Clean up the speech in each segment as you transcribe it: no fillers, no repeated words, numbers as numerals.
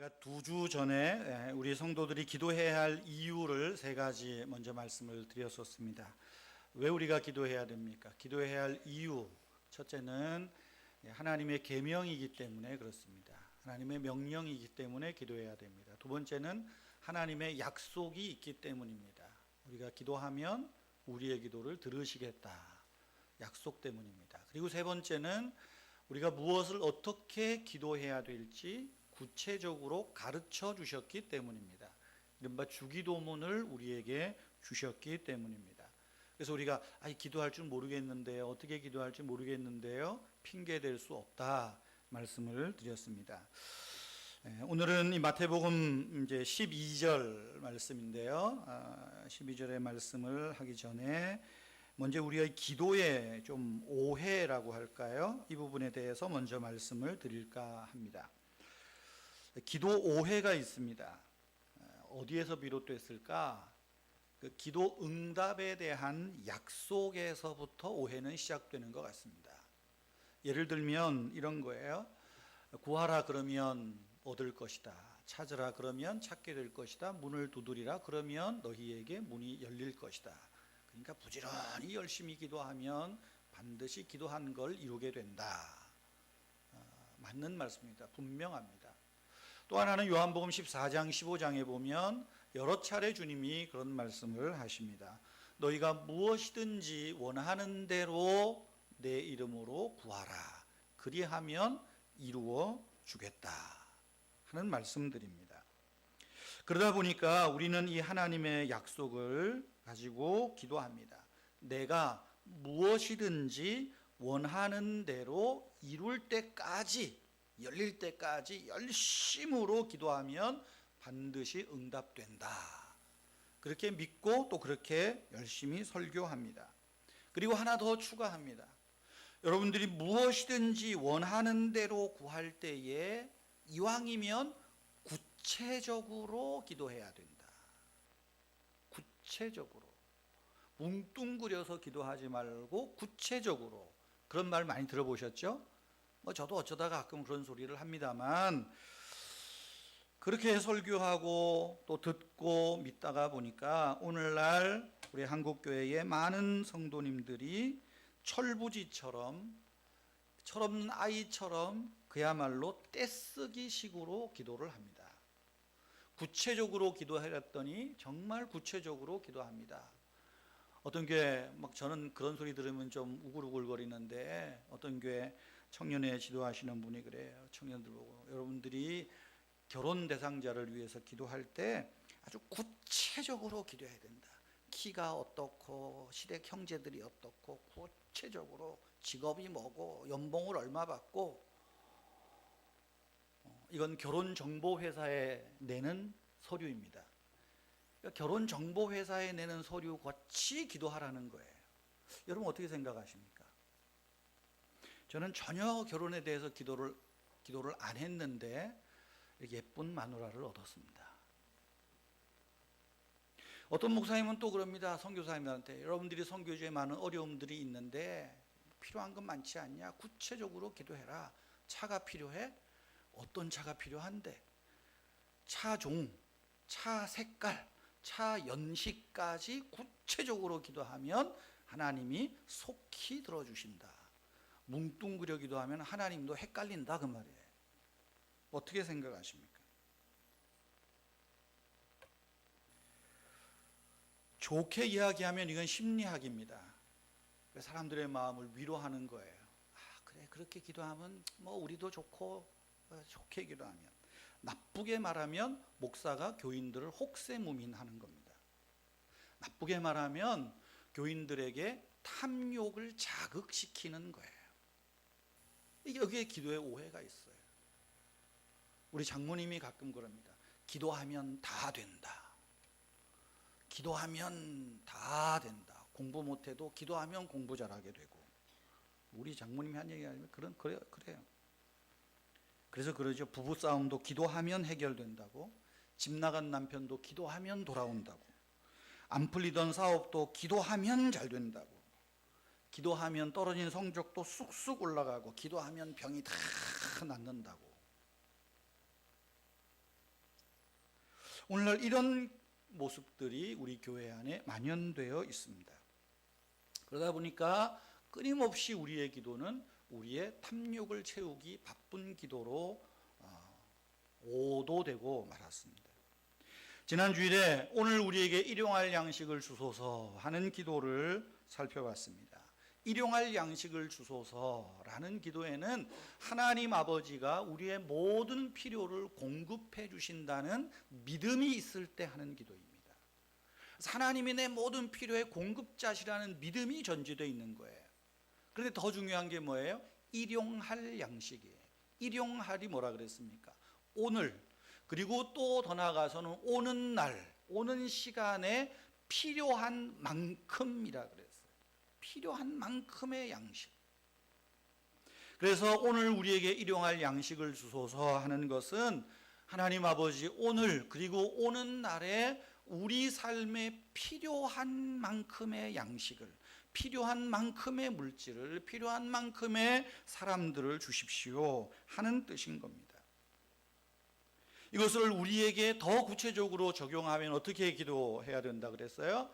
제가 2주 전에 우리 성도들이 기도해야 할 이유를 3가지 먼저 말씀을 드렸었습니다. 왜 우리가 기도해야 됩니까? 기도해야 할 이유, 첫째는 하나님의 계명이기 때문에 그렇습니다. 하나님의 명령이기 때문에 기도해야 됩니다. 두 번째는 하나님의 약속이 있기 때문입니다. 우리가 기도하면 우리의 기도를 들으시겠다, 약속 때문입니다. 그리고 세 번째는 우리가 무엇을 어떻게 기도해야 될지 구체적으로 가르쳐 주셨기 때문입니다. 이른바 주기도문을 우리에게 주셨기 때문입니다. 그래서 우리가 기도할 줄 모르겠는데요, 어떻게 기도할지 모르겠는데요, 핑계 댈 수 없다 말씀을 드렸습니다. 오늘은 이 마태복음 이제 12절 말씀인데요, 12절의 말씀을 하기 전에 먼저 우리가 기도의 좀 오해라고 할까요? 이 부분에 대해서 먼저 말씀을 드릴까 합니다. 기도 오해가 있습니다. 어디에서 비롯됐을까? 그 기도 응답에 대한 약속에서부터 오해는 시작되는 것 같습니다. 예를 들면 이런 거예요. 구하라 그러면 얻을 것이다. 찾으라 그러면 찾게 될 것이다. 문을 두드리라 그러면 너희에게 문이 열릴 것이다. 그러니까 부지런히 열심히 기도하면 반드시 기도한 걸 이루게 된다. 맞는 말씀입니다. 분명합니다. 또 하나는 요한복음 14장 15장에 보면 여러 차례 주님이 그런 말씀을 하십니다. 너희가 무엇이든지 원하는 대로 내 이름으로 구하라. 그리하면 이루어 주겠다 하는 말씀들입니다. 그러다 보니까 우리는 이 하나님의 약속을 가지고 기도합니다. 내가 무엇이든지 원하는 대로 이룰 때까지, 열릴 때까지 열심으로 기도하면 반드시 응답된다. 그렇게 믿고 또 그렇게 열심히 설교합니다. 그리고 하나 더 추가합니다. 여러분들이 무엇이든지 원하는 대로 구할 때에 이왕이면 구체적으로 기도해야 된다. 구체적으로. 뭉뚱그려서 기도하지 말고 구체적으로. 그런 말 많이 들어보셨죠? 저도 어쩌다가 가끔 그런 소리를 합니다만, 그렇게 설교하고 또 듣고 믿다가 보니까 오늘날 우리 한국교회의 많은 성도님들이 철부지처럼, 철없는 아이처럼 그야말로 떼쓰기 식으로 기도를 합니다. 구체적으로 기도하랬더니 정말 구체적으로 기도합니다. 어떤 교회, 저는 그런 소리 들으면 좀 우글우글거리는데, 어떤 교회 청년회 지도하시는 분이 그래요. 청년들 보고, 여러분들이 결혼 대상자를 위해서 기도할 때 아주 구체적으로 기도해야 된다. 키가 어떻고, 시댁 형제들이 어떻고, 구체적으로 직업이 뭐고, 연봉을 얼마 받고, 이건 결혼정보회사에 내는 서류입니다. 그러니까 결혼정보회사에 내는 서류 같이 기도하라는 거예요. 여러분 어떻게 생각하십니까? 저는 전혀 결혼에 대해서 기도를 안 했는데 예쁜 마누라를 얻었습니다. 어떤 목사님은 또 그럽니다. 선교사님들한테, 여러분들이 선교주에 많은 어려움들이 있는데 필요한 건 많지 않냐? 구체적으로 기도해라. 차가 필요해? 어떤 차가 필요한데? 차종, 차 색깔, 차 연식까지 구체적으로 기도하면 하나님이 속히 들어주신다. 뭉뚱그려 기도하면 하나님도 헷갈린다 그 말이에요. 어떻게 생각하십니까? 좋게 이야기하면 이건 심리학입니다. 사람들의 마음을 위로하는 거예요. 그래, 그렇게 기도하면 우리도 좋고, 좋게 기도하면. 나쁘게 말하면 목사가 교인들을 혹세무민하는 겁니다. 나쁘게 말하면 교인들에게 탐욕을 자극시키는 거예요. 여기에 기도의 오해가 있어요. 우리 장모님이 가끔 그럽니다. 기도하면 다 된다. 기도하면 다 된다. 공부 못해도 기도하면 공부 잘하게 되고. 우리 장모님이 한 얘기 아니면 그래요. 그래서 그러죠. 부부싸움도 기도하면 해결된다고, 집 나간 남편도 기도하면 돌아온다고, 안 풀리던 사업도 기도하면 잘 된다고, 기도하면 떨어진 성적도 쑥쑥 올라가고, 기도하면 병이 다 낫는다고. 오늘날 이런 모습들이 우리 교회 안에 만연되어 있습니다. 그러다 보니까 끊임없이 우리의 기도는 우리의 탐욕을 채우기 바쁜 기도로 오도되고 말았습니다. 지난 주일에 오늘 우리에게 일용할 양식을 주소서 하는 기도를 살펴봤습니다. 일용할 양식을 주소서라는 기도에는 하나님 아버지가 우리의 모든 필요를 공급해 주신다는 믿음이 있을 때 하는 기도입니다. 하나님이 내 모든 필요의 공급자시라는 믿음이 전제되어 있는 거예요. 그런데 더 중요한 게 뭐예요? 일용할 양식이에요. 일용할이 뭐라 그랬습니까? 오늘, 그리고 또 더 나아가서는 오는 날, 오는 시간에 필요한 만큼이라 그랬어요. 필요한 만큼의 양식. 그래서 오늘 우리에게 일용할 양식을 주소서 하는 것은 하나님 아버지 오늘 그리고 오는 날에 우리 삶에 필요한 만큼의 양식을, 필요한 만큼의 물질을, 필요한 만큼의 사람들을 주십시오 하는 뜻인 겁니다. 이것을 우리에게 더 구체적으로 적용하면 어떻게 기도해야 된다 그랬어요?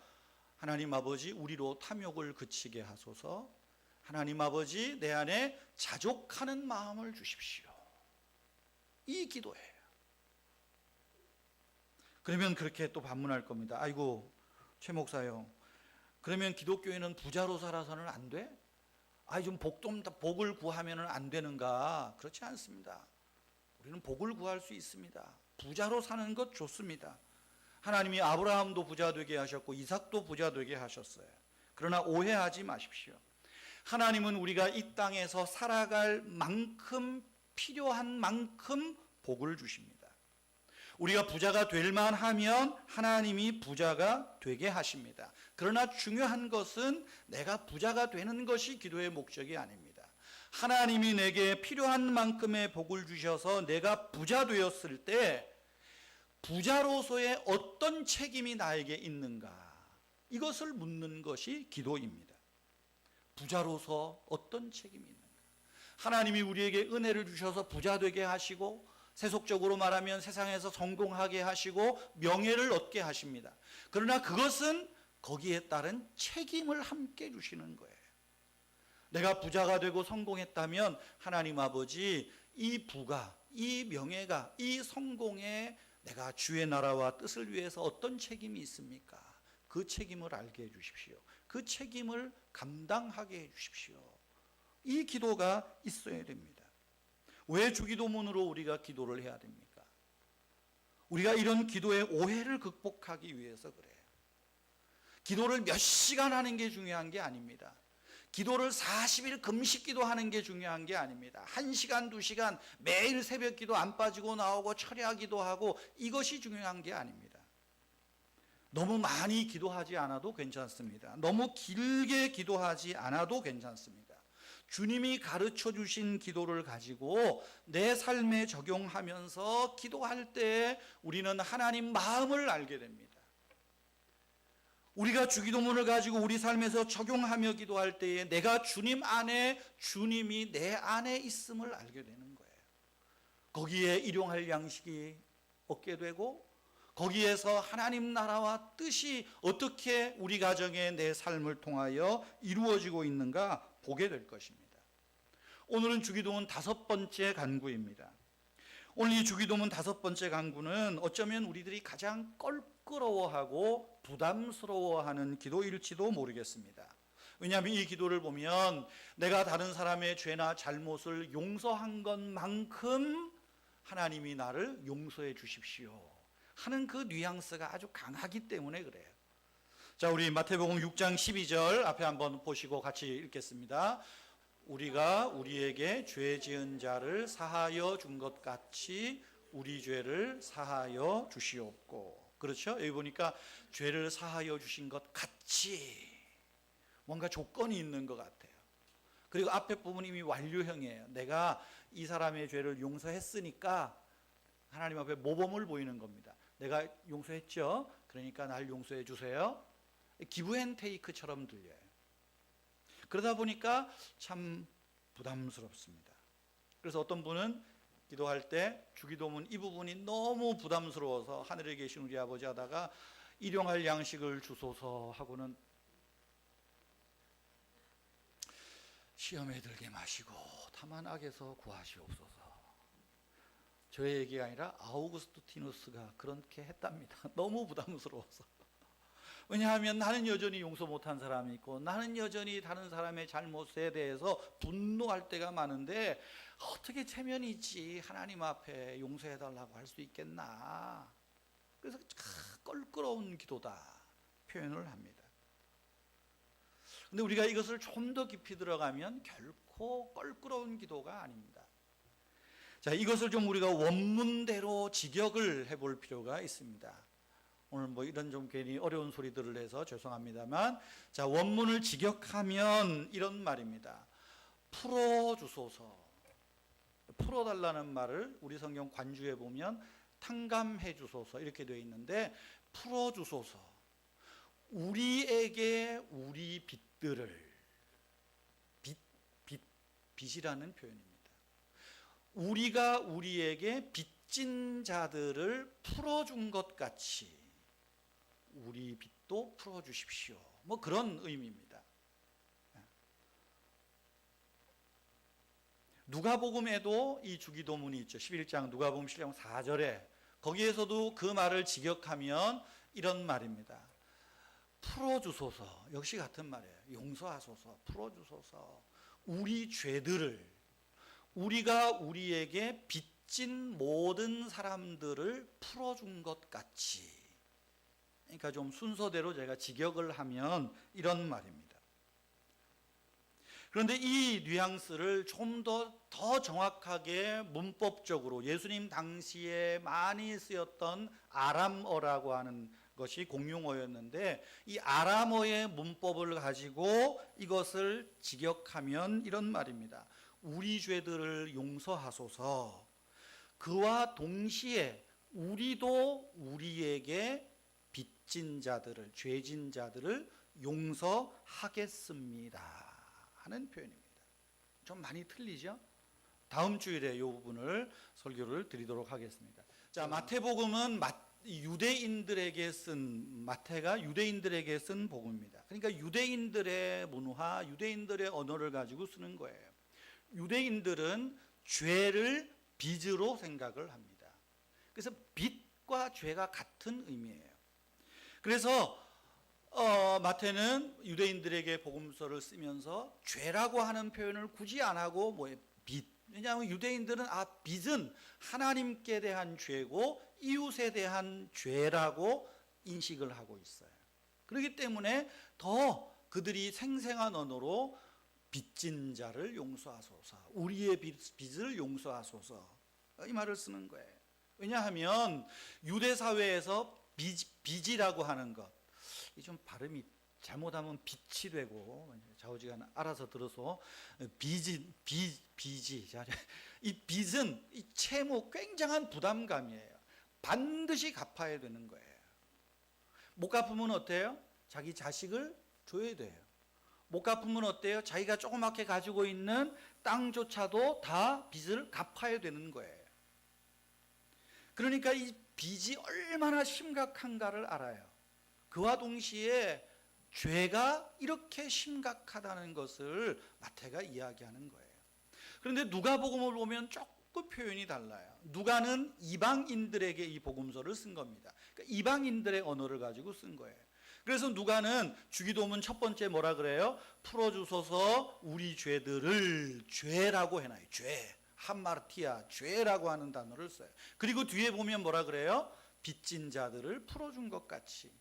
하나님 아버지 우리로 탐욕을 그치게 하소서. 하나님 아버지 내 안에 자족하는 마음을 주십시오. 이 기도예요. 그러면 그렇게 또 반문할 겁니다. 아이고 최 목사요, 그러면 기독교인은 부자로 살아서는 안 돼? 좀 복을 구하면 안 되는가? 그렇지 않습니다. 우리는 복을 구할 수 있습니다. 부자로 사는 것 좋습니다. 하나님이 아브라함도 부자 되게 하셨고 이삭도 부자 되게 하셨어요. 그러나 오해하지 마십시오. 하나님은 우리가 이 땅에서 살아갈 만큼, 필요한 만큼 복을 주십니다. 우리가 부자가 될 만하면 하나님이 부자가 되게 하십니다. 그러나 중요한 것은 내가 부자가 되는 것이 기도의 목적이 아닙니다. 하나님이 내게 필요한 만큼의 복을 주셔서 내가 부자 되었을 때 부자로서의 어떤 책임이 나에게 있는가, 이것을 묻는 것이 기도입니다. 부자로서 어떤 책임이 있는가. 하나님이 우리에게 은혜를 주셔서 부자 되게 하시고 세속적으로 말하면 세상에서 성공하게 하시고 명예를 얻게 하십니다. 그러나 그것은 거기에 따른 책임을 함께 주시는 거예요. 내가 부자가 되고 성공했다면 하나님 아버지 이 부가, 이 명예가, 이 성공에 내가 주의 나라와 뜻을 위해서 어떤 책임이 있습니까? 그 책임을 알게 해주십시오. 그 책임을 감당하게 해주십시오. 이 기도가 있어야 됩니다. 왜 주기도문으로 우리가 기도를 해야 됩니까? 우리가 이런 기도의 오해를 극복하기 위해서 그래요. 기도를 몇 시간 하는 게 중요한 게 아닙니다. 기도를 40일 금식 기도하는 게 중요한 게 아닙니다. 1시간, 2시간 매일 새벽 기도 안 빠지고 나오고 철야 기도하고 이것이 중요한 게 아닙니다. 너무 많이 기도하지 않아도 괜찮습니다. 너무 길게 기도하지 않아도 괜찮습니다. 주님이 가르쳐 주신 기도를 가지고 내 삶에 적용하면서 기도할 때 우리는 하나님 마음을 알게 됩니다. 우리가 주기도문을 가지고 우리 삶에서 적용하며 기도할 때에 내가 주님 안에, 주님이 내 안에 있음을 알게 되는 거예요. 거기에 일용할 양식이 얻게 되고 거기에서 하나님 나라와 뜻이 어떻게 우리 가정의 내 삶을 통하여 이루어지고 있는가 보게 될 것입니다. 오늘은 주기도문 5번째 간구입니다. 오늘 이 주기도문 5번째 간구는 어쩌면 우리들이 가장 껄끄러워하고 부담스러워하는 기도일지도 모르겠습니다. 왜냐하면 이 기도를 보면 내가 다른 사람의 죄나 잘못을 용서한 것만큼 하나님이 나를 용서해 주십시오 하는 그 뉘앙스가 아주 강하기 때문에 그래요. 자, 우리 마태복음 6장 12절 앞에 한번 보시고 같이 읽겠습니다. 우리가 우리에게 죄 지은 자를 사하여 준 것 같이 우리 죄를 사하여 주시옵고. 그렇죠? 여기 보니까 죄를 사하여 주신 것 같이 뭔가 조건이 있는 것 같아요. 그리고 앞에 부분이 이미 완료형이에요. 내가 이 사람의 죄를 용서했으니까 하나님 앞에 모범을 보이는 겁니다. 내가 용서했죠? 그러니까 날 용서해 주세요. 기브앤테이크처럼 들려요. 그러다 보니까 참 부담스럽습니다. 그래서 어떤 분은 기도할 때 주기도문 이 부분이 너무 부담스러워서 하늘에 계신 우리 아버지 하다가 일용할 양식을 주소서 하고는 시험에 들게 마시고 다만 악에서 구하시옵소서. 저의 얘기가 아니라 아우구스티누스가 그렇게 했답니다. 너무 부담스러워서. 왜냐하면 나는 여전히 용서 못한 사람이 있고 나는 여전히 다른 사람의 잘못에 대해서 분노할 때가 많은데 어떻게 체면이 있지 하나님 앞에 용서해달라고 할 수 있겠나. 그래서 껄끄러운 기도다 표현을 합니다. 근데 우리가 이것을 좀 더 깊이 들어가면 결코 껄끄러운 기도가 아닙니다. 자, 이것을 좀 우리가 원문대로 직역을 해볼 필요가 있습니다. 오늘 뭐 이런 좀 괜히 어려운 소리들을 해서 죄송합니다만, 자, 원문을 직역하면 이런 말입니다. 풀어주소서. 풀어달라는 말을 우리 성경 관주에 보면 탕감해 주소서 이렇게 되어 있는데, 풀어주소서. 우리에게 우리 빚들을, 빚이라는 표현입니다. 우리가 우리에게 빚진 자들을 풀어준 것 같이 우리 빚도 풀어주십시오. 뭐 그런 의미입니다. 누가복음에도 이 주기도문이 있죠. 11장 누가복음 11장 4절에 거기에서도 그 말을 직역하면 이런 말입니다. 풀어주소서. 역시 같은 말이에요. 용서하소서, 풀어주소서. 우리 죄들을, 우리가 우리에게 빚진 모든 사람들을 풀어준 것 같이. 그러니까 좀 순서대로 제가 직역을 하면 이런 말입니다. 그런데 이 뉘앙스를 좀 더 정확하게 문법적으로 예수님 당시에 많이 쓰였던 아람어라고 하는 것이 공용어였는데, 이 아람어의 문법을 가지고 이것을 직역하면 이런 말입니다. 우리 죄들을 용서하소서. 그와 동시에 우리도 우리에게 빚진 자들을, 죄진 자들을 용서하겠습니다 하는 표현입니다. 좀 많이 틀리죠? 다음 주일에 이 부분을 설교를 드리도록 하겠습니다. 자, 마태복음은 유대인들에게 쓴, 마태가 유대인들에게 쓴 복음입니다. 그러니까 유대인들의 문화, 유대인들의 언어를 가지고 쓰는 거예요. 유대인들은 죄를 빚으로 생각을 합니다. 그래서 빚과 죄가 같은 의미예요. 그래서 마태는 유대인들에게 복음서를 쓰면서 죄라고 하는 표현을 굳이 안 하고 빚. 왜냐하면 유대인들은 빚은 하나님께 대한 죄고 이웃에 대한 죄라고 인식을 하고 있어요. 그렇기 때문에 더 그들이 생생한 언어로 빚진 자를 용서하소서, 우리의 빚을 용서하소서 이 말을 쓰는 거예요. 왜냐하면 유대 사회에서 빚이라고 하는 것, 이 좀 발음이 잘못하면 빚이 되고 좌우지간 알아서 들어서 빚이 이 빚은 이 채무 굉장한 부담감이에요. 반드시 갚아야 되는 거예요. 못 갚으면 어때요? 자기 자식을 줘야 돼요. 못 갚으면 어때요? 자기가 조그맣게 가지고 있는 땅조차도 다 빚을 갚아야 되는 거예요. 그러니까 이 빚이 얼마나 심각한가를 알아요. 그와 동시에 죄가 이렇게 심각하다는 것을 마태가 이야기하는 거예요. 그런데 누가복음을 보면 조금 표현이 달라요. 누가는 이방인들에게 이 복음서를 쓴 겁니다. 그러니까 이방인들의 언어를 가지고 쓴 거예요. 그래서 누가는 주기도문 첫 번째 뭐라 그래요? 풀어주소서 우리 죄들을, 죄라고 해놔요. 죄, 한마르티아, 죄라고 하는 단어를 써요. 그리고 뒤에 보면 뭐라 그래요? 빚진 자들을 풀어준 것 같이.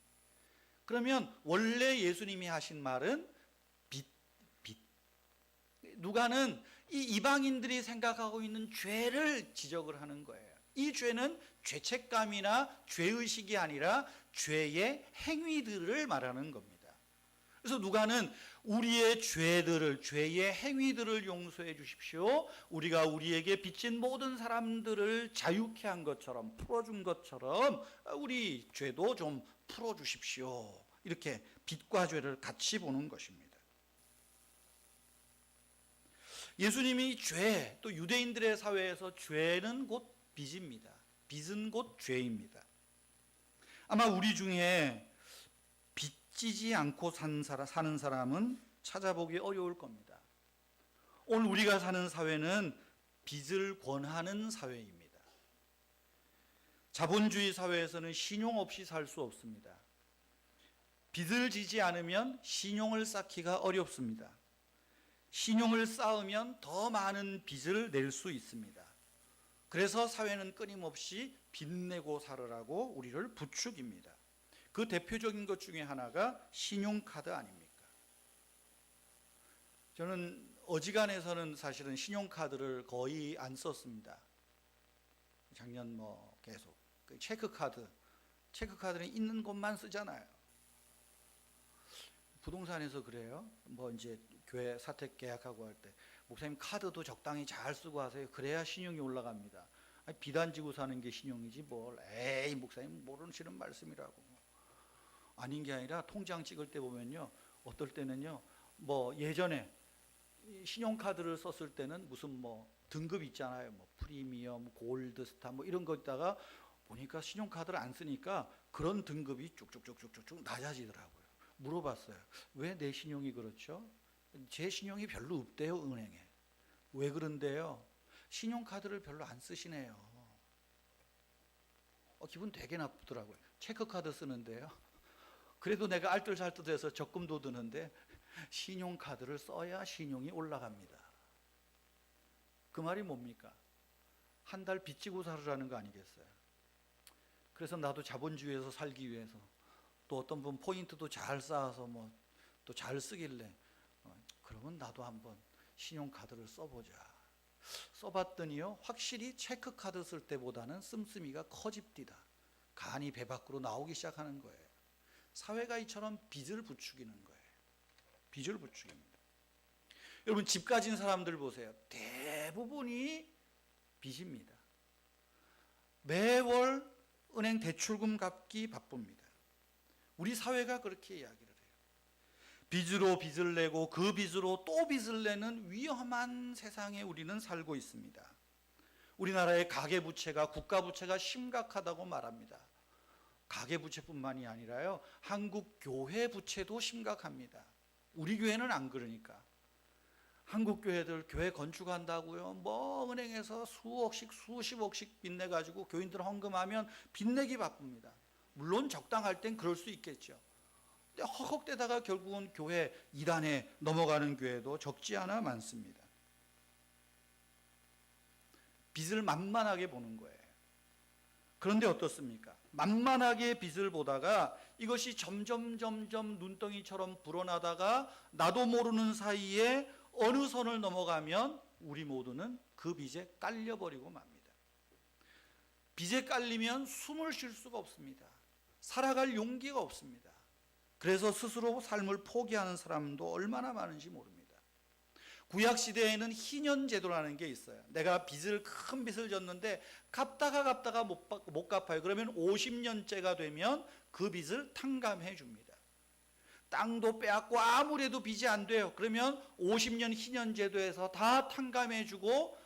그러면 원래 예수님이 하신 말은 빚. 누가는 이 이방인들이 생각하고 있는 죄를 지적을 하는 거예요. 이 죄는 죄책감이나 죄의식이 아니라 죄의 행위들을 말하는 겁니다. 그래서 누가는 우리의 죄들을, 죄의 행위들을 용서해 주십시오. 우리가 우리에게 빚진 모든 사람들을 자유케 한 것처럼, 풀어준 것처럼 우리 죄도 좀 풀어주십시오. 이렇게 빚과 죄를 같이 보는 것입니다. 예수님이 죄, 또 유대인들의 사회에서 죄는 곧 빚입니다. 빚은 곧 죄입니다. 아마 우리 중에 빚지지 않고 사는 사람은 찾아보기 어려울 겁니다. 오늘 우리가 사는 사회는 빚을 권하는 사회입니다. 자본주의 사회에서는 신용 없이 살 수 없습니다. 빚을 지지 않으면 신용을 쌓기가 어렵습니다. 신용을 쌓으면 더 많은 빚을 낼 수 있습니다. 그래서 사회는 끊임없이 빚내고 살으라고 우리를 부추깁니다. 그 대표적인 것 중에 하나가 신용카드 아닙니까? 저는 어지간해서는 사실은 신용카드를 거의 안 썼습니다. 작년 계속 체크카드는 있는 곳만 쓰잖아요. 부동산에서 그래요. 이제 교회 사택 계약하고 할 때 목사님 카드도 적당히 잘 쓰고 하세요. 그래야 신용이 올라갑니다. 아니, 빚 안 지고 사는 게 신용이지 뭘. 에이 목사님 모르시는 말씀이라고. 아닌 게 아니라 통장 찍을 때 보면요, 어떨 때는요, 예전에 신용카드를 썼을 때는 무슨 등급 있잖아요. 프리미엄, 골드스타 이런 거 있다가 보니까 신용카드를 안 쓰니까 그런 등급이 쭉쭉쭉쭉쭉 낮아지더라고요. 물어봤어요. 왜 내 신용이 그렇죠? 제 신용이 별로 없대요, 은행에. 왜 그런데요? 신용카드를 별로 안 쓰시네요. 기분 되게 나쁘더라고요. 체크카드 쓰는데요. 그래도 내가 알뜰살뜰해서 적금도 드는데 신용카드를 써야 신용이 올라갑니다. 그 말이 뭡니까? 한 달 빚지고 살으라는 거 아니겠어요? 그래서 나도 자본주의에서 살기 위해서 또 어떤 분 포인트도 잘 쌓아서 또 잘 쓰길래 그러면 나도 한번 신용카드를 써보자. 써봤더니요, 확실히 체크카드 쓸 때보다는 씀씀이가 커집디다. 간이 배 밖으로 나오기 시작하는 거예요. 사회가 이처럼 빚을 부추기는 거예요. 빚을 부추깁니다. 여러분, 집 가진 사람들 보세요. 대부분이 빚입니다. 매월 은행 대출금 갚기 바쁩니다. 우리 사회가 그렇게 이야기를 해요. 빚으로 빚을 내고 그 빚으로 또 빚을 내는 위험한 세상에 우리는 살고 있습니다. 우리나라의 가계부채가 국가부채가 심각하다고 말합니다. 가계부채뿐만이 아니라요, 한국 교회 부채도 심각합니다. 우리 교회는 안 그러니까. 한국 교회들 교회 건축한다고요, 은행에서 수억씩 수십억씩 빚내가지고 교인들 헌금하면 빚내기 바쁩니다. 물론 적당할 땐 그럴 수 있겠죠. 근데 허걱대다가 결국은 교회 이단에 넘어가는 교회도 적지 않아 많습니다. 빚을 만만하게 보는 거예요. 그런데 어떻습니까? 만만하게 빚을 보다가 이것이 점점 눈덩이처럼 불어나다가 나도 모르는 사이에 어느 선을 넘어가면 우리 모두는 그 빚에 깔려버리고 맙니다. 빚에 깔리면 숨을 쉴 수가 없습니다. 살아갈 용기가 없습니다. 그래서 스스로 삶을 포기하는 사람도 얼마나 많은지 모릅니다. 구약시대에는 희년제도라는 게 있어요. 내가 큰 빚을 졌는데 갚다가 못 갚아요. 그러면 50년째가 되면 그 빚을 탕감해 줍니다. 땅도 빼앗고 아무래도 빚이 안 돼요. 그러면 50년 희년제도에서 다 탕감해 주고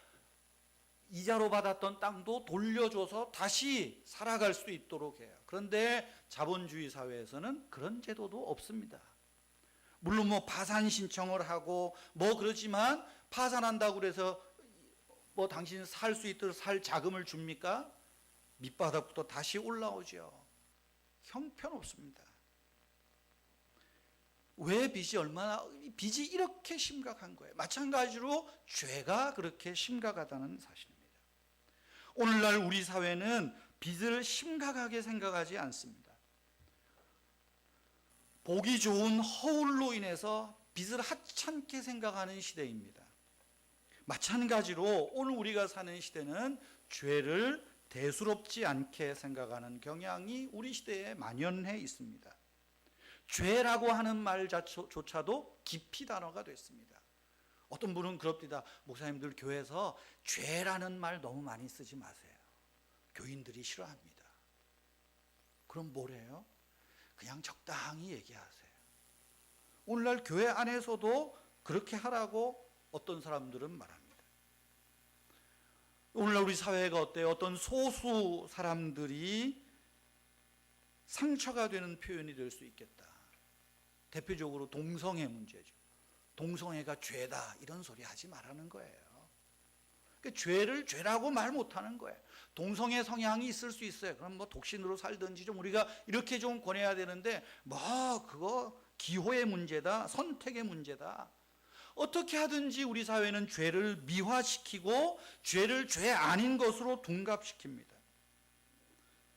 이자로 받았던 땅도 돌려줘서 다시 살아갈 수 있도록 해요. 그런데 자본주의 사회에서는 그런 제도도 없습니다. 물론 파산 신청을 하고 그러지만 파산한다고 그래서 당신 살 수 있도록 살 자금을 줍니까? 밑바닥부터 다시 올라오죠. 형편없습니다. 왜 빚이 이렇게 심각한 거예요? 마찬가지로 죄가 그렇게 심각하다는 사실입니다. 오늘날 우리 사회는 빚을 심각하게 생각하지 않습니다. 보기 좋은 허울로 인해서 빚을 하찮게 생각하는 시대입니다. 마찬가지로 오늘 우리가 사는 시대는 죄를 대수롭지 않게 생각하는 경향이 우리 시대에 만연해 있습니다. 죄라고 하는 말조차도 기피 단어가 됐습니다. 어떤 분은 그럽니다. 목사님들 교회에서 죄라는 말 너무 많이 쓰지 마세요. 교인들이 싫어합니다. 그럼 뭐래요? 그냥 적당히 얘기하세요. 오늘날 교회 안에서도 그렇게 하라고 어떤 사람들은 말합니다. 오늘날 우리 사회가 어때요? 어떤 소수 사람들이 상처가 되는 표현이 될 수 있겠다. 대표적으로 동성애 문제죠. 동성애가 죄다 이런 소리 하지 말라는 거예요. 그러니까 죄를 죄라고 말 못하는 거예요. 동성애 성향이 있을 수 있어요. 그럼 뭐 독신으로 살든지 좀 우리가 이렇게 좀 권해야 되는데 뭐 그거 기호의 문제다, 선택의 문제다. 어떻게 하든지 우리 사회는 죄를 미화시키고 죄를 죄 아닌 것으로 둔갑시킵니다.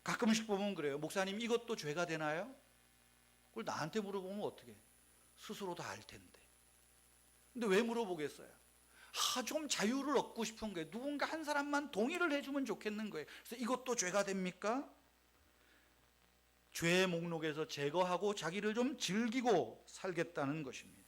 가끔씩 보면 그래요. 목사님 이것도 죄가 되나요? 그걸 나한테 물어보면 어떻게? 스스로 다 알 텐데. 근데 왜 물어보겠어요? 좀 자유를 얻고 싶은 거예요. 누군가 한 사람만 동의를 해주면 좋겠는 거예요. 그래서 이것도 죄가 됩니까? 죄의 목록에서 제거하고 자기를 좀 즐기고 살겠다는 것입니다.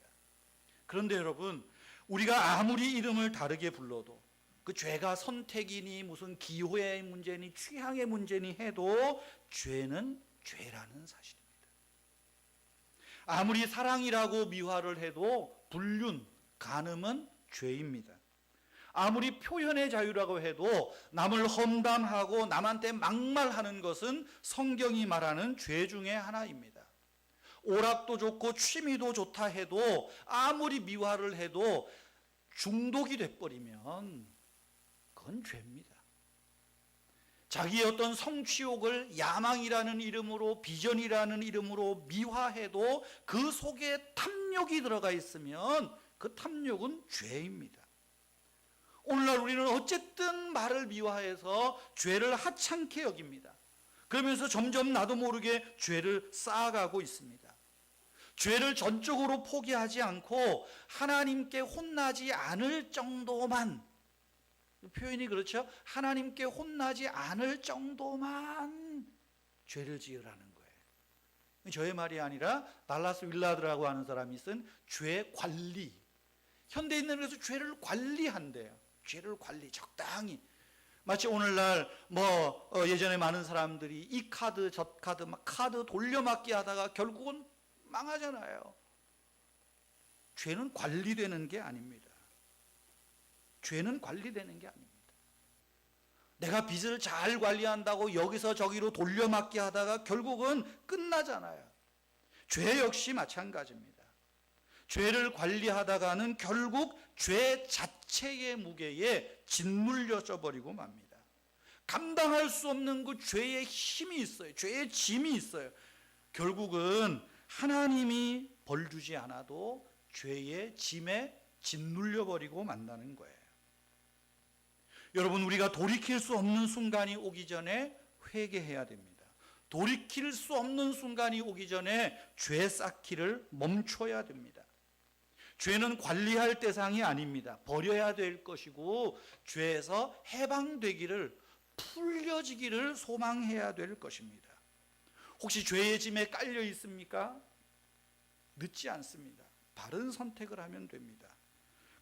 그런데 여러분, 우리가 아무리 이름을 다르게 불러도 그 죄가 선택이니 무슨 기호의 문제니 취향의 문제니 해도 죄는 죄라는 사실입니다. 아무리 사랑이라고 미화를 해도 불륜, 간음은 죄입니다. 아무리 표현의 자유라고 해도 남을 험담하고 남한테 막말하는 것은 성경이 말하는 죄 중에 하나입니다. 오락도 좋고 취미도 좋다 해도 아무리 미화를 해도 중독이 돼버리면 그건 죄입니다. 자기의 어떤 성취욕을 야망이라는 이름으로 비전이라는 이름으로 미화해도 그 속에 탐욕이 들어가 있으면 그 탐욕은 죄입니다. 오늘날 우리는 어쨌든 말을 미화해서 죄를 하찮게 여깁니다. 그러면서 점점 나도 모르게 죄를 쌓아가고 있습니다. 죄를 전적으로 포기하지 않고 하나님께 혼나지 않을 정도만, 표현이 그렇죠? 하나님께 혼나지 않을 정도만 죄를 지으라는 거예요. 저의 말이 아니라 달라스 윌라드라고 하는 사람이 쓴 죄 관리. 현대인들은 그래서 죄를 관리한대요. 죄를 관리, 적당히. 마치 오늘날 예전에 많은 사람들이 이 카드 저 카드 막 카드 돌려막기 하다가 결국은 망하잖아요. 죄는 관리되는 게 아닙니다. 죄는 관리되는 게 아닙니다. 내가 빚을 잘 관리한다고 여기서 저기로 돌려막기 하다가 결국은 끝나잖아요. 죄 역시 마찬가지입니다. 죄를 관리하다가는 결국 죄 자체의 무게에 짓눌려져 버리고 맙니다. 감당할 수 없는 그 죄의 힘이 있어요. 죄의 짐이 있어요. 결국은 하나님이 벌 주지 않아도 죄의 짐에 짓눌려 버리고 만다는 거예요. 여러분, 우리가 돌이킬 수 없는 순간이 오기 전에 회개해야 됩니다. 돌이킬 수 없는 순간이 오기 전에 죄 쌓기를 멈춰야 됩니다. 죄는 관리할 대상이 아닙니다. 버려야 될 것이고 죄에서 해방되기를, 풀려지기를 소망해야 될 것입니다. 혹시 죄의 짐에 깔려 있습니까? 늦지 않습니다. 바른 선택을 하면 됩니다.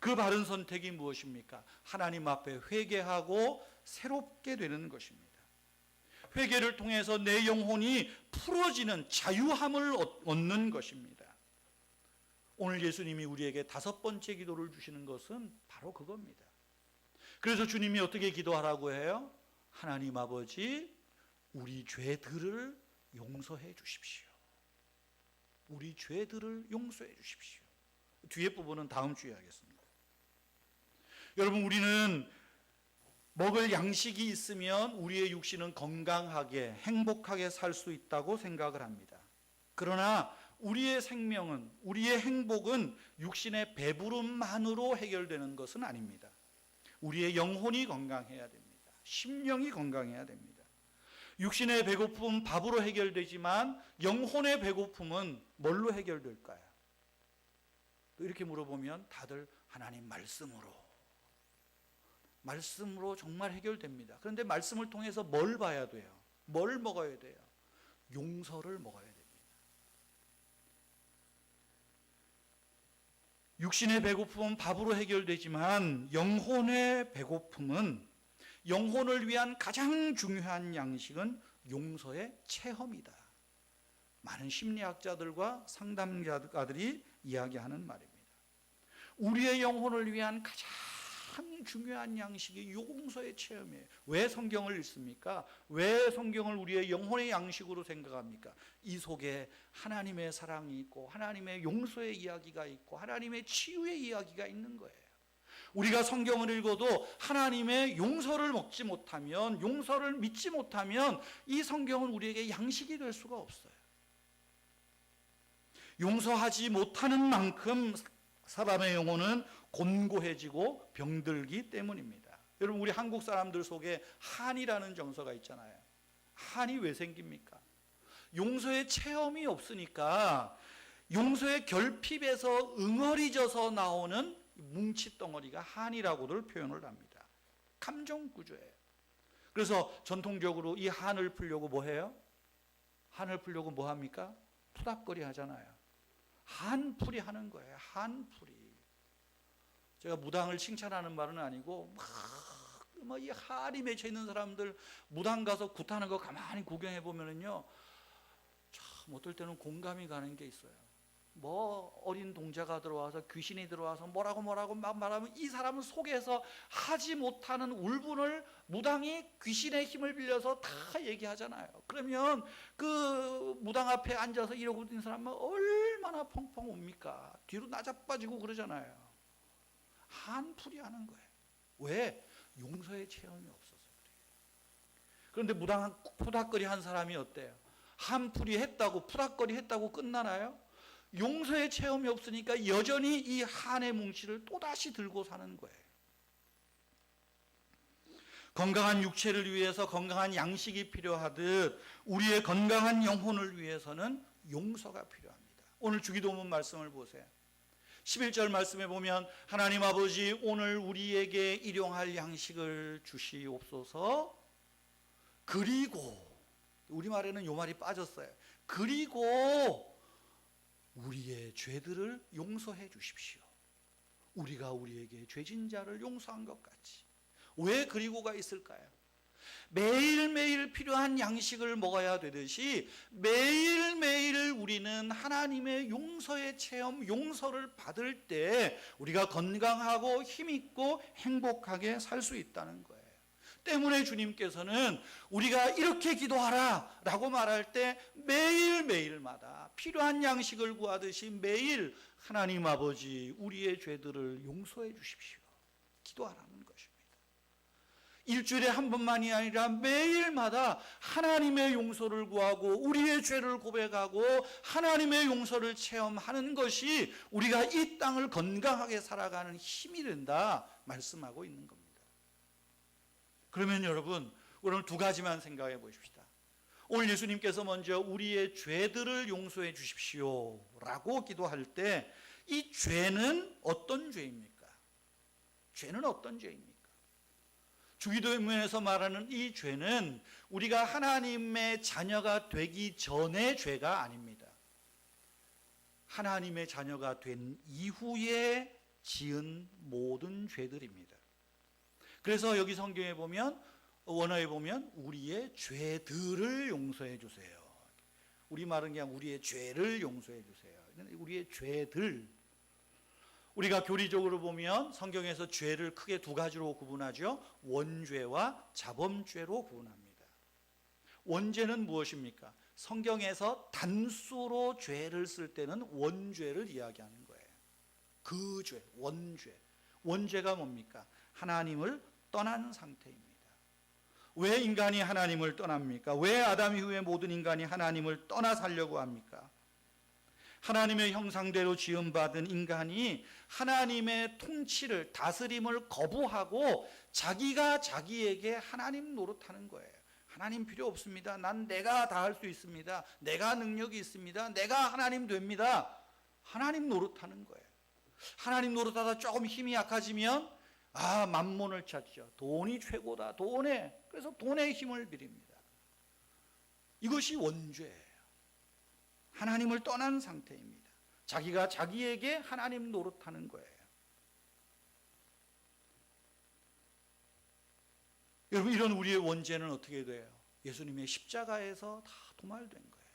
그 바른 선택이 무엇입니까? 하나님 앞에 회개하고 새롭게 되는 것입니다. 회개를 통해서 내 영혼이 풀어지는 자유함을 얻는 것입니다. 오늘 예수님이 우리에게 5번째 기도를 주시는 것은 바로 그겁니다. 그래서 주님이 어떻게 기도하라고 해요? 하나님 아버지, 우리 죄들을 용서해 주십시오. 우리 죄들을 용서해 주십시오. 뒤에 부분은 다음 주에 하겠습니다. 여러분, 우리는 먹을 양식이 있으면 우리의 육신은 건강하게 행복하게 살 수 있다고 생각을 합니다. 그러나 우리의 생명은, 우리의 행복은 육신의 배부름만으로 해결되는 것은 아닙니다. 우리의 영혼이 건강해야 됩니다. 심령이 건강해야 됩니다. 육신의 배고픔은 밥으로 해결되지만 영혼의 배고픔은 뭘로 해결될까요? 이렇게 물어보면 다들 하나님 말씀으로 정말 해결됩니다. 그런데 말씀을 통해서 뭘 봐야 돼요? 뭘 먹어야 돼요? 용서를 먹어야 됩니다. 육신의 배고픔은 밥으로 해결되지만 영혼의 배고픔은, 영혼을 위한 가장 중요한 양식은 용서의 체험이다. 많은 심리학자들과 상담가들이 이야기하는 말입니다. 우리의 영혼을 위한 가장 중요한 양식이 용서의 체험이에요. 왜 성경을 읽습니까? 왜 성경을 우리의 영혼의 양식으로 생각합니까? 이 속에 하나님의 사랑이 있고 하나님의 용서의 이야기가 있고 하나님의 치유의 이야기가 있는 거예요. 우리가 성경을 읽어도 하나님의 용서를 먹지 못하면, 용서를 믿지 못하면 이 성경은 우리에게 양식이 될 수가 없어요. 용서하지 못하는 만큼 사람의 영혼은 곤고해지고 병들기 때문입니다. 여러분, 우리 한국 사람들 속에 한이라는 정서가 있잖아요. 한이 왜 생깁니까? 용서의 체험이 없으니까 용서의 결핍에서 응어리져서 나오는 뭉치덩어리가 한이라고들 표현을 합니다. 감정 구조예요. 그래서 전통적으로 이 한을 풀려고 뭐 해요? 한을 풀려고 뭐 합니까? 푸닥거리 하잖아요. 한풀이 하는 거예요. 한풀이. 제가 무당을 칭찬하는 말은 아니고 막 이 한이 맺혀 있는 사람들 무당 가서 굿하는 거 가만히 구경해 보면은요, 참 어떨 때는 공감이 가는 게 있어요. 뭐 어린 동자가 들어와서 귀신이 들어와서 뭐라고 막 말하면 이 사람은 속에서 하지 못하는 울분을 무당이 귀신의 힘을 빌려서 다 얘기하잖아요. 그러면 그 무당 앞에 앉아서 이러고 있는 사람은 얼마나 펑펑 웁니까? 뒤로 나자빠지고 그러잖아요. 한풀이 하는 거예요. 왜? 용서의 체험이 없어서 그래요. 그런데 무당 푸닥거리 한 사람이 어때요? 한풀이 했다고 푸닥거리 했다고 끝나나요? 용서의 체험이 없으니까 여전히 이 한의 뭉치를 또다시 들고 사는 거예요. 건강한 육체를 위해서 건강한 양식이 필요하듯 우리의 건강한 영혼을 위해서는 용서가 필요합니다. 오늘 주기도문 말씀을 보세요. 11절 말씀에 보면 하나님 아버지, 오늘 우리에게 일용할 양식을 주시옵소서. 그리고, 우리말에는 요 말이 빠졌어요. 그리고 우리의 죄들을 용서해 주십시오. 우리가 우리에게 죄진 자를 용서한 것 같이. 왜 그리고가 있을까요? 매일매일 필요한 양식을 먹어야 되듯이 매일매일 우리는 하나님의 용서의 체험, 용서를 받을 때 우리가 건강하고 힘있고 행복하게 살 수 있다는 거예요. 때문에 주님께서는 우리가 이렇게 기도하라 라고 말할 때 매일매일마다 필요한 양식을 구하듯이 매일 하나님 아버지, 우리의 죄들을 용서해 주십시오, 기도하라는 것입니다. 일주일에 한 번만이 아니라 매일마다 하나님의 용서를 구하고 우리의 죄를 고백하고 하나님의 용서를 체험하는 것이 우리가 이 땅을 건강하게 살아가는 힘이 된다 말씀하고 있는 겁니다. 그러면 여러분, 오늘 두 가지만 생각해 보십시다. 오늘 예수님께서 먼저 우리의 죄들을 용서해 주십시오 라고 기도할 때 이 죄는 어떤 죄입니까? 죄는 어떤 죄입니까? 주기도문에서 말하는 이 죄는 우리가 하나님의 자녀가 되기 전의 죄가 아닙니다. 하나님의 자녀가 된 이후에 지은 모든 죄들입니다. 그래서 여기 성경에 보면, 원어에 보면 우리의 죄들을 용서해 주세요. 우리말은 그냥 우리의 죄를 용서해 주세요. 우리의 죄들. 우리가 교리적으로 보면 성경에서 죄를 크게 두 가지로 구분하죠. 원죄와 자범죄로 구분합니다. 원죄는 무엇입니까? 성경에서 단수로 죄를 쓸 때는 원죄를 이야기하는 거예요. 그 죄, 원죄. 원죄가 뭡니까? 하나님을 떠난 상태입니다. 왜 인간이 하나님을 떠납니까? 왜 아담 이후에 모든 인간이 하나님을 떠나 살려고 합니까? 하나님의 형상대로 지음받은 인간이 하나님의 통치를, 다스림을 거부하고 자기가 자기에게 하나님 노릇하는 거예요. 하나님 필요 없습니다. 난 내가 다 할 수 있습니다. 내가 능력이 있습니다. 내가 하나님 됩니다. 하나님 노릇하는 거예요. 하나님 노릇하다 조금 힘이 약해지면 만몬을 찾죠. 돈이 최고다. 그래서 돈의 힘을 빌립니다. 이것이 원죄예요. 하나님을 떠난 상태입니다. 자기가 자기에게 하나님 노릇하는 거예요. 여러분, 이런 우리의 원죄는 어떻게 돼요? 예수님의 십자가에서 다 도말된 거예요.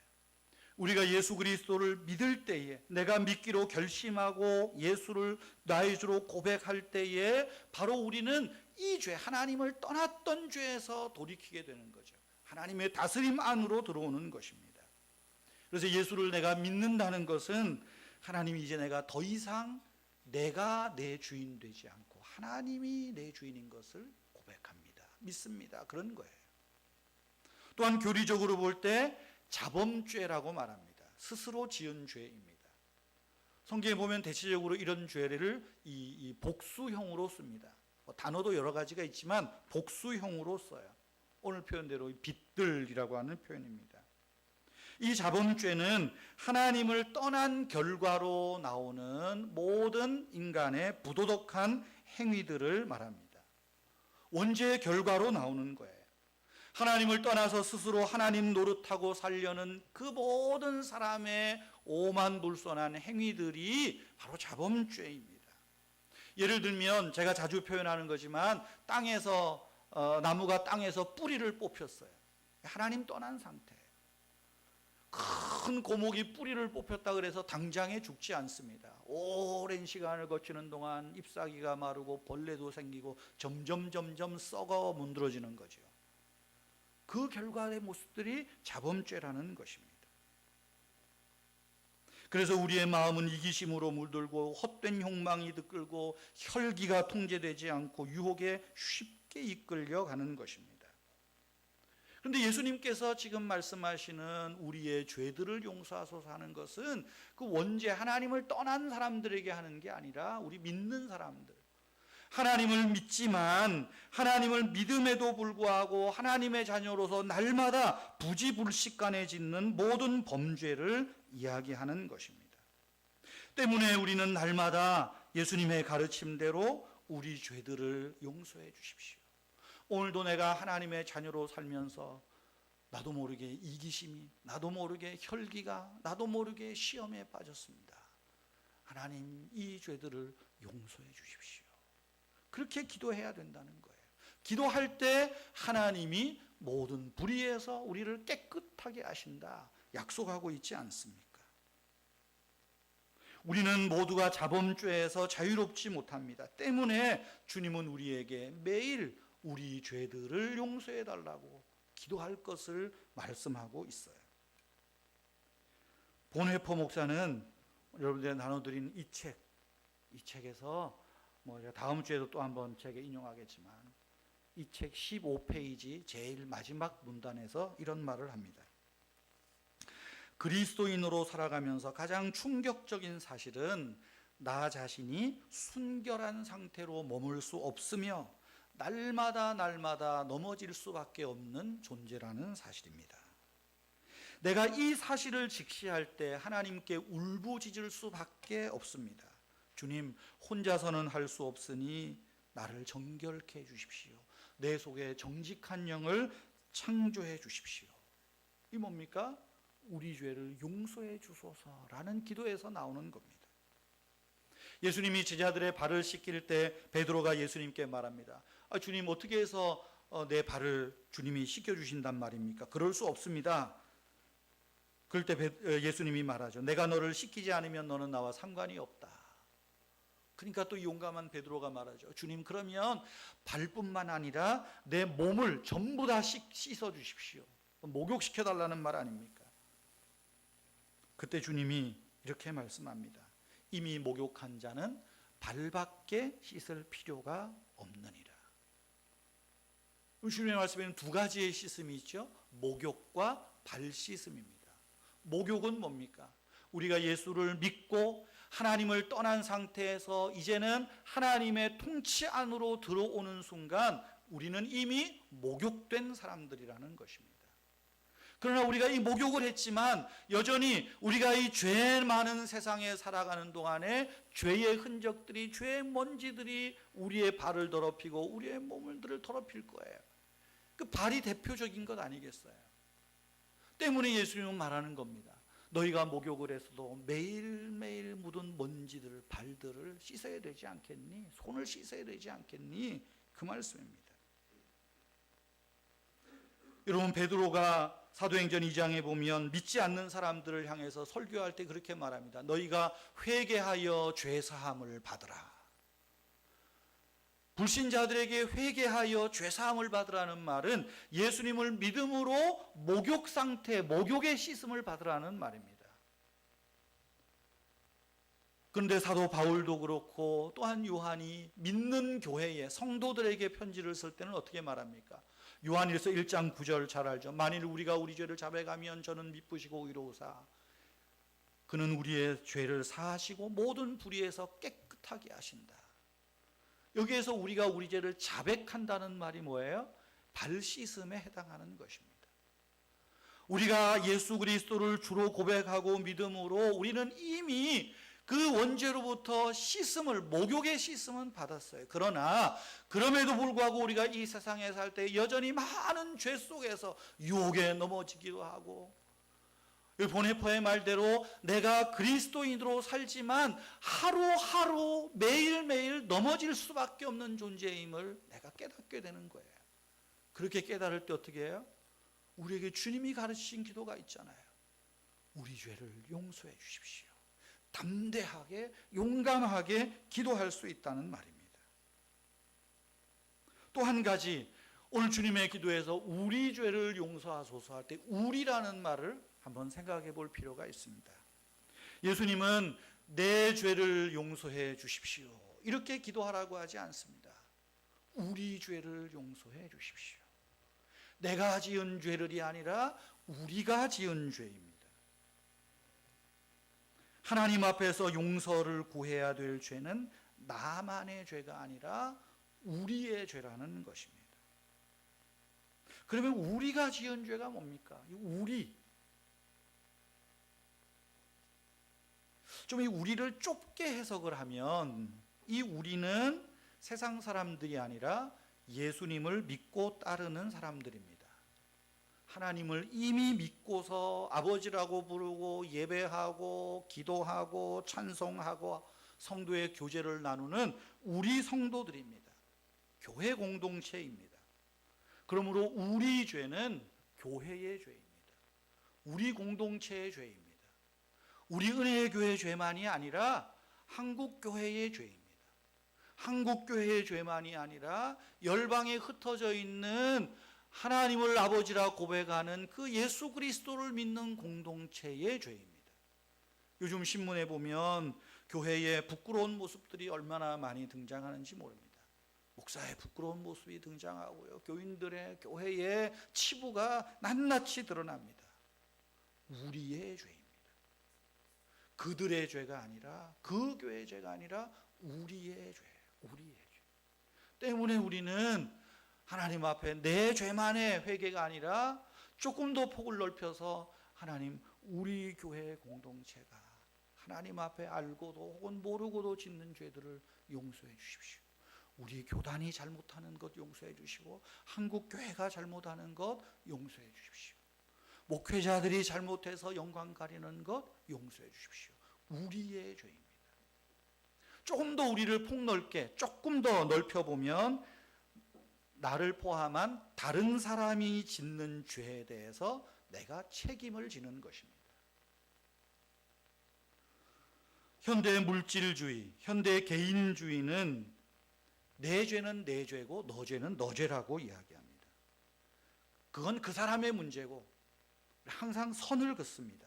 우리가 예수 그리스도를 믿을 때에, 내가 믿기로 결심하고 예수를 나의 주로 고백할 때에 바로 우리는 이 죄, 하나님을 떠났던 죄에서 돌이키게 되는 거죠. 하나님의 다스림 안으로 들어오는 것입니다. 그래서 예수를 내가 믿는다는 것은 하나님이 이제 내가 더 이상 내가 내 주인 되지 않고 하나님이 내 주인인 것을 고백합니다. 믿습니다. 그런 거예요. 또한 교리적으로 볼 때 자범죄라고 말합니다. 스스로 지은 죄입니다. 성경에 보면 대체적으로 이런 죄를 이 복수형으로 씁니다. 단어도 여러 가지가 있지만 복수형으로 써요. 오늘 표현대로 빚들이라고 하는 표현입니다. 이 자범죄는 하나님을 떠난 결과로 나오는 모든 인간의 부도덕한 행위들을 말합니다. 원죄의 결과로 나오는 거예요. 하나님을 떠나서 스스로 하나님 노릇하고 살려는 그 모든 사람의 오만불손한 행위들이 바로 자범죄입니다. 예를 들면 제가 자주 표현하는 거지만 땅에서 나무가 땅에서 뿌리를 뽑혔어요. 하나님 떠난 상태예요. 큰 고목이 뿌리를 뽑혔다 그래서 당장에 죽지 않습니다. 오랜 시간을 거치는 동안 잎사귀가 마르고 벌레도 생기고 점점 썩어 문드러지는 거죠. 그 결과의 모습들이 자범죄라는 것입니다. 그래서 우리의 마음은 이기심으로 물들고 헛된 욕망이 이끌고 혈기가 통제되지 않고 유혹에 쉽게 이끌려가는 것입니다. 그런데 예수님께서 지금 말씀하시는 우리의 죄들을 용서하소서 하는 것은 그 원죄 하나님을 떠난 사람들에게 하는 게 아니라 우리 믿는 사람들, 하나님을 믿지만 하나님을 믿음에도 불구하고 하나님의 자녀로서 날마다 부지불식간에 짓는 모든 범죄를 이야기하는 것입니다. 때문에 우리는 날마다 예수님의 가르침대로 우리 죄들을 용서해 주십시오. 오늘도 내가 하나님의 자녀로 살면서 나도 모르게 이기심이, 나도 모르게 혈기가, 나도 모르게 시험에 빠졌습니다. 하나님, 이 죄들을 용서해 주십시오. 그렇게 기도해야 된다는 거예요. 기도할 때 하나님이 모든 불의에서 우리를 깨끗하게 하신다 약속하고 있지 않습니까? 우리는 모두가 자범죄에서 자유롭지 못합니다. 때문에 주님은 우리에게 매일 우리 죄들을 용서해 달라고 기도할 것을 말씀하고 있어요. 본회포 목사는 여러분들이 나눠드린 이 책에서 다음 주에도 또 한번 책에 인용하겠지만 이 책 15페이지 제일 마지막 문단에서 이런 말을 합니다. 그리스도인으로 살아가면서 가장 충격적인 사실은 나 자신이 순결한 상태로 머물 수 없으며 날마다 넘어질 수밖에 없는 존재라는 사실입니다. 내가 이 사실을 직시할 때 하나님께 울부짖을 수밖에 없습니다. 주님, 혼자서는 할 수 없으니 나를 정결케 해 주십시오. 내 속에 정직한 영을 창조해 주십시오. 이 뭡니까? 우리 죄를 용서해 주소서라는 기도에서 나오는 겁니다. 예수님이 제자들의 발을 씻길 때 베드로가 예수님께 말합니다. 주님, 어떻게 해서 내 발을 주님이 씻겨주신단 말입니까? 그럴 수 없습니다. 그럴 때 예수님이 말하죠. 내가 너를 씻기지 않으면 너는 나와 상관이 없다. 그러니까 또 용감한 베드로가 말하죠. 주님, 그러면 발뿐만 아니라 내 몸을 전부 다 씻어 주십시오. 목욕시켜 달라는 말 아닙니까? 그때 주님이 이렇게 말씀합니다. 이미 목욕한 자는 발밖에 씻을 필요가 없느니라. 주님의 말씀에는 두 가지의 씻음이 있죠. 목욕과 발 씻음입니다. 목욕은 뭡니까? 우리가 예수를 믿고 하나님을 떠난 상태에서 이제는 하나님의 통치 안으로 들어오는 순간 우리는 이미 목욕된 사람들이라는 것입니다. 그러나 우리가 이 목욕을 했지만 여전히 우리가 이 죄 많은 세상에 살아가는 동안에 죄의 흔적들이, 죄의 먼지들이 우리의 발을 더럽히고 우리의 몸들을 더럽힐 거예요. 그 발이 대표적인 것 아니겠어요? 때문에 예수님은 말하는 겁니다. 너희가 목욕을 해서도 매일매일 묻은 먼지들, 발들을 씻어야 되지 않겠니? 손을 씻어야 되지 않겠니? 그 말씀입니다. 여러분, 베드로가 사도행전 2장에 보면 믿지 않는 사람들을 향해서 설교할 때 그렇게 말합니다. 너희가 회개하여 죄사함을 받으라. 불신자들에게 회개하여 죄사함을 받으라는 말은 예수님을 믿음으로 목욕 상태, 목욕의 씻음을 받으라는 말입니다. 그런데 사도 바울도 그렇고 또한 요한이 믿는 교회에 성도들에게 편지를 쓸 때는 어떻게 말합니까? 요한일서 1장 9절 잘 알죠. 만일 우리가 우리 죄를 자백하면 저는 미쁘시고 의로우사 그는 우리의 죄를 사하시고 모든 불의에서 깨끗하게 하신다. 여기에서 우리가 우리 죄를 자백한다는 말이 뭐예요? 발 씻음에 해당하는 것입니다. 우리가 예수 그리스도를 주로 고백하고 믿음으로 우리는 이미 그 원죄로부터 씻음을, 목욕의 씻음은 받았어요. 그러나 그럼에도 불구하고 우리가 이 세상에 살 때 여전히 많은 죄 속에서 유혹에 넘어지기도 하고, 보네퍼의 말대로 내가 그리스도인으로 살지만 하루하루 매일매일 넘어질 수밖에 없는 존재임을 내가 깨닫게 되는 거예요. 그렇게 깨달을 때 어떻게 해요? 우리에게 주님이 가르치신 기도가 있잖아요. 우리 죄를 용서해 주십시오. 담대하게 용감하게 기도할 수 있다는 말입니다. 또 한 가지, 오늘 주님의 기도에서 우리 죄를 용서하소서 할 때 우리라는 말을 한번 생각해 볼 필요가 있습니다. 예수님은 내 죄를 용서해 주십시오 이렇게 기도하라고 하지 않습니다. 우리 죄를 용서해 주십시오. 내가 지은 죄들이 아니라 우리가 지은 죄입니다. 하나님 앞에서 용서를 구해야 될 죄는 나만의 죄가 아니라 우리의 죄라는 것입니다. 그러면 우리가 지은 죄가 뭡니까? 우리. 좀 이 우리를 좁게 해석을 하면 이 우리는 세상 사람들이 아니라 예수님을 믿고 따르는 사람들입니다. 하나님을 이미 믿고서 아버지라고 부르고 예배하고 기도하고 찬송하고 성도의 교제를 나누는 우리 성도들입니다. 교회 공동체입니다. 그러므로 우리 죄는 교회의 죄입니다. 우리 공동체의 죄입니다. 우리 은혜의 교회 죄만이 아니라 한국 교회의 죄입니다. 한국 교회의 죄만이 아니라 열방에 흩어져 있는 하나님을 아버지라 고백하는 그 예수 그리스도를 믿는 공동체의 죄입니다. 요즘 신문에 보면 교회에 부끄러운 모습들이 얼마나 많이 등장하는지 모릅니다. 목사의 부끄러운 모습이 등장하고요. 교인들의 교회의 치부가 낱낱이 드러납니다. 우리의 죄입니다. 그들의 죄가 아니라, 그 교회의 죄가 아니라 우리의 죄예요. 우리의 죄. 때문에 우리는 하나님 앞에 내 죄만의 회개가 아니라 조금 더 폭을 넓혀서 하나님, 우리 교회 공동체가 하나님 앞에 알고도 혹은 모르고도 짓는 죄들을 용서해 주십시오. 우리 교단이 잘못하는 것 용서해 주시고 한국 교회가 잘못하는 것 용서해 주십시오. 목회자들이 잘못해서 영광 가리는 것 용서해 주십시오. 우리의 죄입니다. 조금 더 우리를 폭넓게 조금 더 넓혀보면 나를 포함한 다른 사람이 짓는 죄에 대해서 내가 책임을 지는 것입니다. 현대 물질주의, 현대 개인주의는 내 죄는 내 죄고 너 죄는 너 죄라고 이야기합니다. 그건 그 사람의 문제고 항상 선을 긋습니다.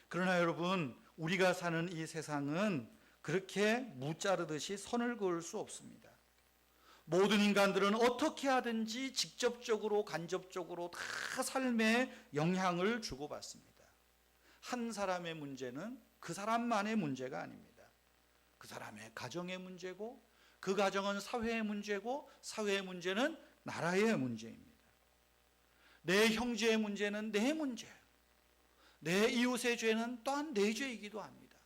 그러나 여러분, 우리가 사는 이 세상은 그렇게 무자르듯이 선을 그을 수 없습니다. 모든 인간들은 어떻게 하든지 직접적으로 간접적으로 다 삶에 영향을 주고받습니다. 한 사람의 문제는 그 사람만의 문제가 아닙니다. 그 사람의 가정의 문제고, 그 가정은 사회의 문제고, 사회의 문제는 나라의 문제입니다. 내 형제의 문제는 내 문제예요. 내 이웃의 죄는 또한 내 죄이기도 합니다.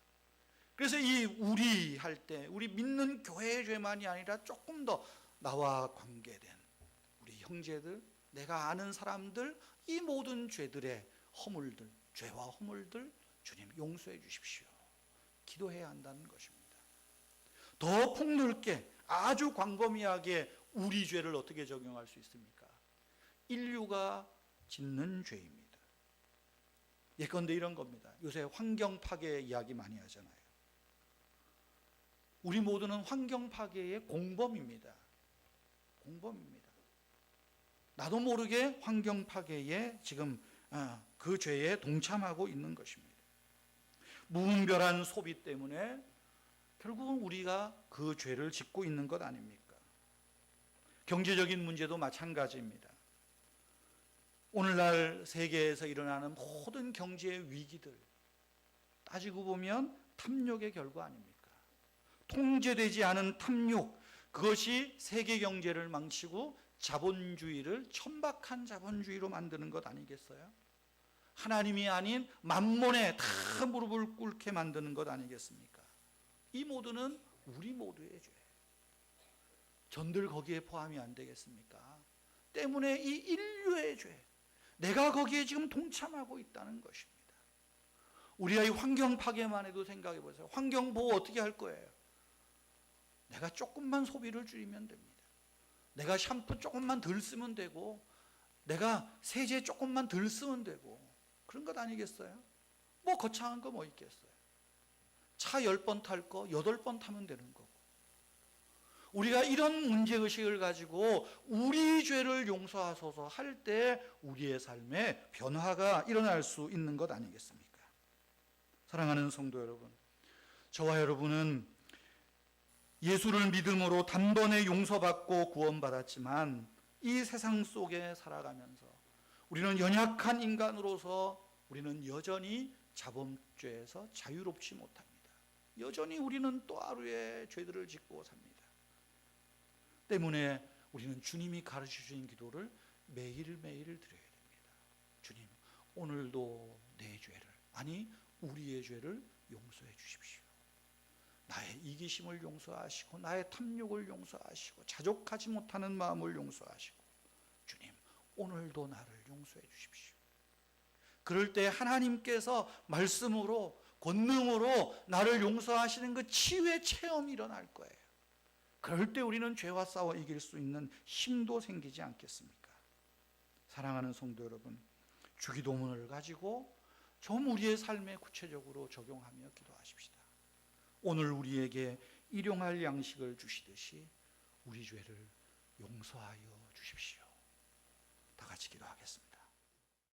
그래서 이 우리 할 때 우리 믿는 교회의 죄만이 아니라 조금 더 나와 관계된 우리 형제들, 내가 아는 사람들, 이 모든 죄들의 허물들, 죄와 허물들 주님 용서해 주십시오. 기도해야 한다는 것입니다. 더 폭넓게 아주 광범위하게 우리 죄를 어떻게 적용할 수 있습니까? 인류가 짓는 죄입니다. 예컨대 이런 겁니다. 요새 환경 파괴 이야기 많이 하잖아요. 우리 모두는 환경 파괴의 공범입니다. 공범입니다. 나도 모르게 환경 파괴에 지금 그 죄에 동참하고 있는 것입니다. 무분별한 소비 때문에 결국은 우리가 그 죄를 짓고 있는 것 아닙니까? 경제적인 문제도 마찬가지입니다. 오늘날 세계에서 일어나는 모든 경제의 위기들 따지고 보면 탐욕의 결과 아닙니까? 통제되지 않은 탐욕, 그것이 세계 경제를 망치고 자본주의를 천박한 자본주의로 만드는 것 아니겠어요? 하나님이 아닌 만몬에 다 무릎을 꿇게 만드는 것 아니겠습니까? 이 모두는 우리 모두의 죄. 전들 거기에 포함이 안 되겠습니까? 때문에 이 인류의 죄, 내가 거기에 지금 동참하고 있다는 것입니다. 우리가 이 환경 파괴만 해도 생각해 보세요. 환경 보호 어떻게 할 거예요? 내가 조금만 소비를 줄이면 됩니다. 내가 샴푸 조금만 덜 쓰면 되고, 내가 세제 조금만 덜 쓰면 되고, 그런 것 아니겠어요? 뭐 거창한 거 뭐 있겠어요? 차 10번 탈 거 8번 타면 되는 거고. 우리가 이런 문제의식을 가지고 우리 죄를 용서하소서 할 때 우리의 삶에 변화가 일어날 수 있는 것 아니겠습니까? 사랑하는 성도 여러분, 저와 여러분은 예수를 믿음으로 단번에 용서받고 구원받았지만 이 세상 속에 살아가면서 우리는 연약한 인간으로서 우리는 여전히 자범죄에서 자유롭지 못합니다. 여전히 우리는 또 하루의 죄들을 짓고 삽니다. 때문에 우리는 주님이 가르쳐주신 기도를 매일매일 드려야 됩니다. 주님, 오늘도 내 죄를, 아니 우리의 죄를 용서해 주십시오. 나의 이기심을 용서하시고 나의 탐욕을 용서하시고 자족하지 못하는 마음을 용서하시고, 주님 오늘도 나를 용서해 주십시오. 그럴 때 하나님께서 말씀으로 권능으로 나를 용서하시는 그 치유의 체험이 일어날 거예요. 그럴 때 우리는 죄와 싸워 이길 수 있는 힘도 생기지 않겠습니까? 사랑하는 성도 여러분, 주기도문을 가지고 좀 우리의 삶에 구체적으로 적용하며 기도하십시다. 오늘 우리에게 일용할 양식을 주시듯이 우리 죄를 용서하여 주십시오. 다 같이 기도하겠습니다.